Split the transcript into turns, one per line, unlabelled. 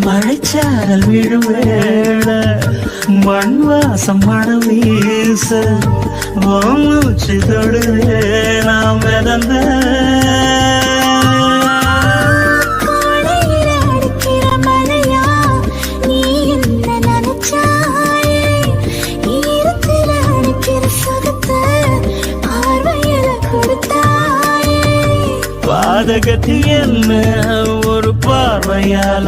மழைச்சாரல் விழுவேள மண் வாசம் மழை வீச மூச்சு தொடுவே நாம் மிதந்த பாதகத்தி என்ன ஒரு பார்வையால